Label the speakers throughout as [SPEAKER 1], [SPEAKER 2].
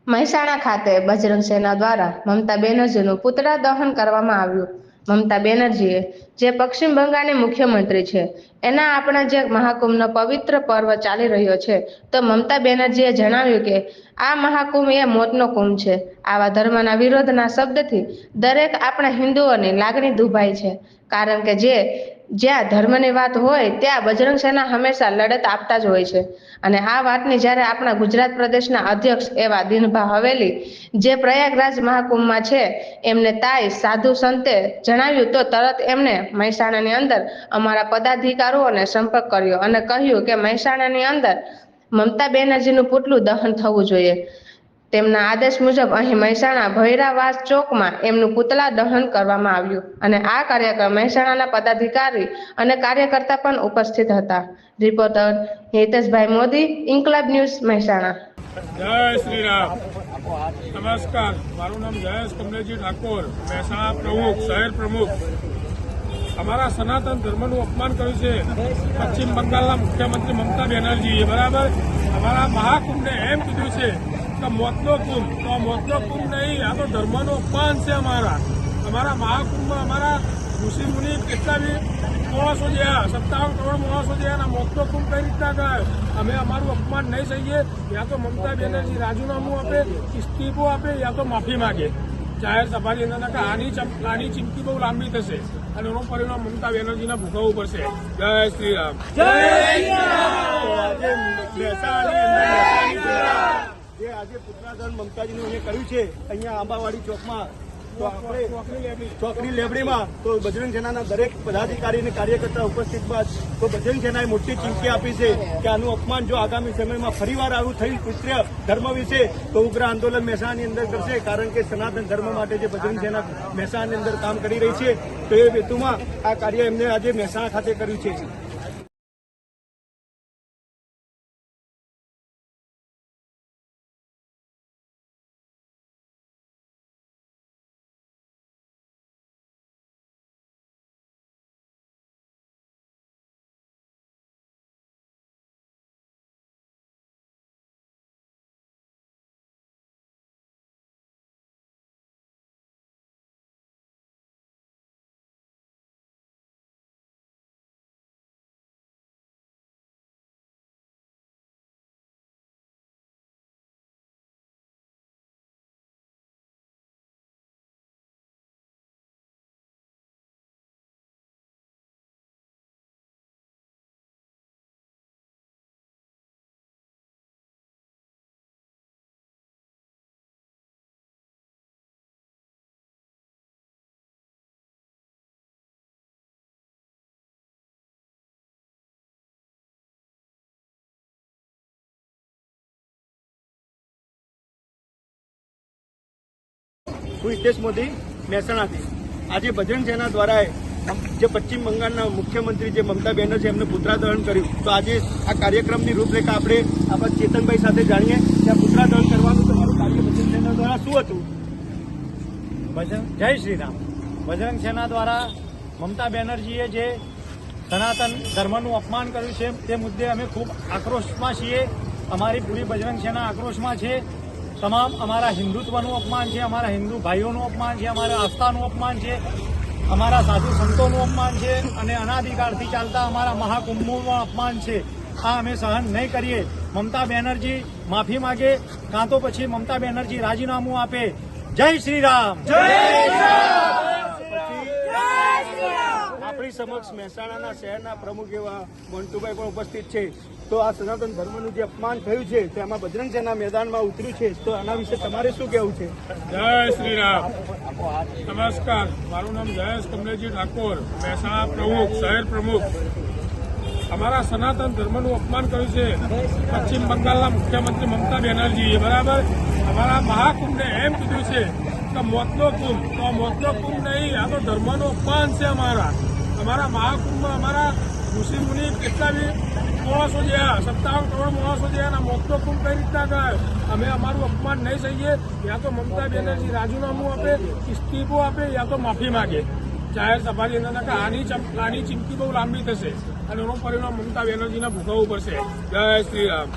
[SPEAKER 1] મહેસાણા ખાતે બજરંગ સેના દ્વારા મમતા બેનર્જીનું પુતળા દહન કરવામાં આવ્યું. મમતા બેનર્જીએ જે પશ્ચિમ બંગાળની મુખ્યમંત્રી છે એના આપણા જે મહાકુંભનો પવિત્ર પર્વ ચાલી રહ્યો છે, તો મમતા બેનર્જીએ જણાવ્યું કે આ મહાકુંભ એ મોતનો કુંભ છે. આવા ધર્મના વિરોધના શબ્દથી દરેક આપણા હિન્દુઓની લાગણી દુભાઈ છે, કારણ કે જ્યાં ધર્મની વાત હોય ત્યાં બજરંગ સેના હંમેશા લડત આપતા જ હોય છે. અને આ વાતની જ્યારે આપણા ગુજરાત પ્રદેશના અધ્યક્ષ એવા દિનભા હવેલી જે પ્રયાગરાજ મહાકુંભમાં છે એમને તાઈ સાધુ સંતે જણાવ્યું, તો તરત એમને મહેસાણાની અંદર અમારા પદાધિકારીઓને સંપર્ક કર્યો અને કહ્યું કે મહેસાણાની અંદર મમતા બેનર્જીનું પુતળું દહન થવું જોઈએ. તેમના આદેશ મુજબ અહીં મહેસાણા ભૈરાવાસ ચોકમાં એમનું પુતળા દહન કરવામાં આવ્યું અને આ કાર્યક્રમ મહેસાણાના પદાધિકારી અને કાર્યકર્તા પણ ઉપસ્થિત હતા. રિપોર્ટર હિતેશભાઈ મોદી, ઇન્કલાબ ન્યૂઝ, મહેસાણા.
[SPEAKER 2] જય શ્રી રામ. નમસ્કાર, મારું નામ જયેશ કમલેજી ઠાકોર, મહેસાણા પ્રમુખ, શહેર પ્રમુખ. અમારા સનાતન ધર્મનું અપમાન કર્યું છે પશ્ચિમ બંગાળના મુખ્યમંત્રી મમતા બેનર્જીએ, બરાબર. અમારા મહાકુંભને એમ કીધું છે કે મોતનો કુંભ, તો મોતનો કુંભ નહીં, આ તો ધર્મનું અપમાન છે. અમારા મહાકુંભમાં અમારા ઋષિ મુનિ કેટલા બી માણસો ગયા, 57 કરોડ માણસો ગયા, મોતનો કુંભ કઈ રીતના ગયો? અમે અમારું અપમાન નહીં સહીએ. યા તો મમતા બેનર્જી રાજીનામું આપે, ઇસ્તીફો આપે, યા તો માફી માંગે જાહેર સભાની અંદર. આની ચીમકી બહુ લાંબી થશે અને એનું પરિણામ મમતા બેનર્જીને ભોગવવું પડશે. જય શ્રી રામ.
[SPEAKER 3] આજે પુતળાદહન મમતાજીનું એને કર્યું છે અહીંયા આંબાવાડી ચોકમાં, તો આપણે ચોકની લેબડીમાં તો બજરંગ સેનાના દરેક પદાધિકારી અને કાર્યકર્તા ઉપસ્થિત બાદ તો બજરંગ સેનાએ મોટી ચીમકી આપી છે કે આનું અપમાન જો આગામી સમયમાં ફરીવાર આવું થયું પિતૃ ધર્મ વિશે તો ઉગ્ર આંદોલન મહેસાણાની અંદર કરશે. કારણ કે સનાતન ધર્મ માટે જે બજરંગ સેના મહેસાણાની અંદર કામ કરી રહી છે, તો એ હેતુમાં આ કાર્ય એમને આજે મહેસાણા ખાતે કર્યું છે. હું હિતેશ મોદી, મહેસાણાથી. આજે બજરંગ સેના દ્વારા જે પશ્ચિમ બંગાળના મુખ્યમંત્રી જે મમતા બેનર્જી એમને પુતળા દહન કર્યું, તો આજે આ કાર્યક્રમની રૂપરેખા આપણે આપણા ચેતનભાઈ સાથે જાણીએ કે આ પુતળા દહન કરવાનું તમારું કાર્ય બજરંગ સેના દ્વારા શું હતું?
[SPEAKER 4] જય શ્રી રામ. બજરંગ સેના દ્વારા મમતા બેનર્જીએ જે સનાતન ધર્મનું અપમાન કર્યું છે તે મુદ્દે અમે ખૂબ આક્રોશમાં છીએ. અમારી પૂરી બજરંગ સેના આક્રોશમાં છે. તમામ અમારા હિન્દુત્વનું અપમાન છે, અમારા હિન્દુ ભાઈઓનું અપમાન છે, અમારા આસ્થાનું અપમાન છે, અમારા સાધુ સંતોનું અપમાન છે અને અનાદિકાળથી ચાલતા અમારા મહાકુંભનું અપમાન છે. આ અમે સહન નહીં કરીએ. મમતા બેનર્જી માફી માગે, કાં તો પછી મમતા બેનર્જી રાજીનામું આપે. જય શ્રી રામ.
[SPEAKER 3] આપણી સમક્ષ મહેસાણાના શહેરના પ્રમુખ એવા મોન્ટુભાઈ પણ ઉપસ્થિત છે. તો આ સનાતન ધર્મનું જે અપમાન થયું છે તેમાં બજરંગ સેના મેદાનમાં ઉતર્યું છે, તો આના વિશે તમારે શું કહેવું છે?
[SPEAKER 2] જય શ્રી રામ. નમસ્કાર, મારું નામ જયેશ કમલેજી ઠાકોર, મહેસાણા પ્રમુખ, શહેર પ્રમુખ. અમારા સનાતન ધર્મનું અપમાન કર્યું છે પશ્ચિમ બંગાળના મુખ્યમંત્રી મમતા બેનર્જીએ, બરાબર. અમારા મહાકુંભને એમ કીધું છે કે મોતનો કુંભ, તો મોતનો કુંભ નહીં, આ તો ધર્મનું અપમાન છે. અમારા મહાકુંભમાં અમારા ઋષિ મુનિ કેટલા બી માણસો ગયા, 57 કરોડ માણસો ગયા, મોતનો કુંભ કઈ રીતના ગયો? અમે અમારું અપમાન નહીં સહીએ. યા તો મમતા બેનર્જી રાજીનામું આપે, ઇસ્તીફો આપે, યા તો માફી માંગે જાહેર સભાની અંદર. આની ચીમકી બહુ લાંબી થશે અને એનું પરિણામ મમતા બેનર્જીને ભોગવવું પડશે. જય શ્રી રામ.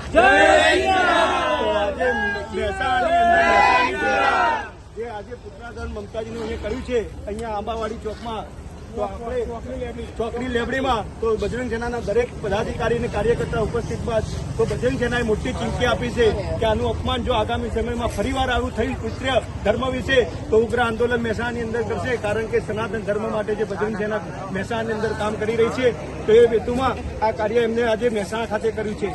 [SPEAKER 3] આજે મહેસાણાની અંદર આજે પુત્રાધન મમતાજીનું અહીંયા કર્યું છે અહીંયા આંબાવાડી ચોકમાં તો આપણે ચોકડી લેબડીમાં તો બજરંગ સેનાના દરેક પદાધિકારી અને કાર્યકર્તા ઉપસ્થિત બાદ તો બજરંગ સેનાએ મોટી ચીમકી આપી છે કે આનું અપમાન જો આગામી સમયમાં ફરીવાર આવું થઈ પુત્ર ધર્મ વિશે તો ઉગ્ર આંદોલન મહેસાણાની અંદર કરશે, કારણ કે સનાતન ધર્મ માટે જે બજરંગ સેના મહેસાણાની અંદર કામ કરી રહી છે તો એ હેતુમાં આ કાર્ય એમને આજે મહેસાણા ખાતે કર્યું છે.